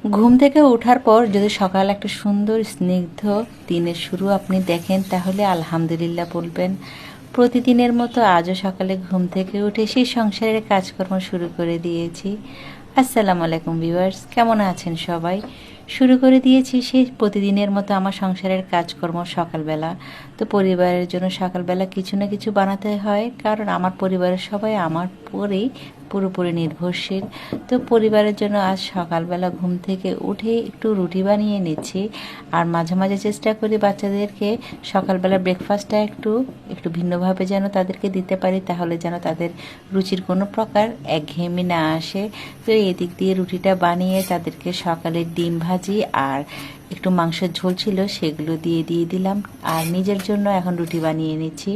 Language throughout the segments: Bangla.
ঘুম থেকে ওঠার পর যদি সকালে একটা সুন্দর স্নিগ্ধ দিনের শুরু আপনি দেখেন তাহলে আলহামদুলিল্লাহ বলবেন। প্রতিদিনের মতো আজও সকালে ঘুম থেকে উঠে সেই সংসারের কাজকর্ম শুরু করে দিয়েছি। আসসালামু আলাইকুম ভিউয়ার্স, কেমন আছেন সবাই? শুরু করে দিয়েছি সেই প্রতিদিনের মতো আমার সংসারের কাজকর্ম সকালবেলা। তো পরিবারের জন্য সকালবেলা কিছু না কিছু বানাতে হয়, কারণ আমার পরিবারের সবাই আমার পরেই পুরোপুরি নির্ভরশীল। তো পরিবারের জন্য আজ সকালবেলা ঘুম থেকে উঠে একটু রুটি বানিয়ে নিচ্ছি। আর মাঝে মাঝে চেষ্টা করি বাচ্চাদেরকে সকালবেলা ব্রেকফাস্টটা একটু একটু ভিন্নভাবে যেন তাদেরকে দিতে পারি, তাহলে যেন তাদের রুচির কোনো প্রকার একঘেয়েমি না আসে। তো এদিক দিয়ে রুটিটা বানিয়ে তাদেরকে সকালে ডিম ভাজি আর একটু মাংসের ঝোল ছিল সেগুলো দিয়ে দিলাম। আর নিজের জন্য এখন রুটি বানিয়ে নিচ্ছি।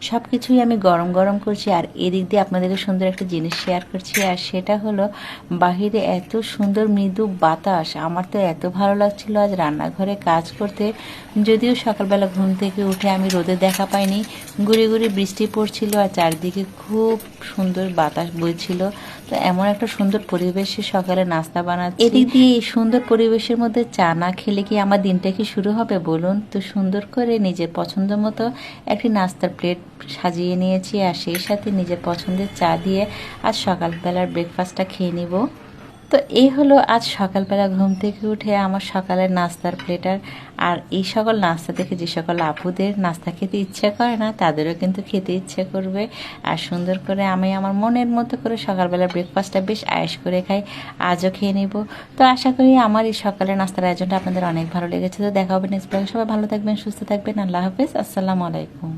সব কিছুই আমি গরম গরম করছি। আর এদিক দিয়ে আপনাদেরকে সুন্দর একটা জিনিস শেয়ার করছি, আর সেটা হলো বাহিরে এত সুন্দর মৃদু বাতাস। আমার তো এত ভালো লাগছিল আজ রান্নাঘরে কাজ করতে। যদিও সকালবেলা ঘুম থেকে উঠে আমি রোদে দেখা পাইনি, গুড়ি গুড়ি বৃষ্টি পড়ছিল আর চারদিকে খুব সুন্দর বাতাস বইছিল। তো এমন একটা সুন্দর পরিবেশে সকালে নাস্তা বানাচ্ছি। এদিক দিয়ে এই সুন্দর পরিবেশের মধ্যে চা না খেলে কি আমার দিনটা কি শুরু হবে বলুন? তো সুন্দর করে নিজের পছন্দ মতো একটি নাস্তার প্লেট সাজিয়ে নিয়েছি, আর সেই সাথে নিজের পছন্দের চা দিয়ে আজ সকালবেলার ব্রেকফাস্টটা খেয়ে নিব। তো এই হলো আজ সকালবেলা ঘুম থেকে উঠে আমার সকালের নাস্তার প্লেটার। আর এই সকল নাস্তা দেখে যে সকল আপুদের নাস্তা খেতে ইচ্ছে করে না, তাদেরও কিন্তু খেতে ইচ্ছে করবে। আর সুন্দর করে আমি আমার মনের মতো করে সকালবেলা ব্রেকফাস্টটা বেশ আয়েশ করে খাই। আজও খেয়ে নিব। তো আশা করি আমার এই সকালের নাস্তার আয়োজনটা আপনাদের অনেক ভালো লেগেছে। তো দেখা হবে নেক্সট ব্লগে। সবাই ভালো থাকবেন, সুস্থ থাকবেন। আল্লাহ হাফেজ, আসসালামু আলাইকুম।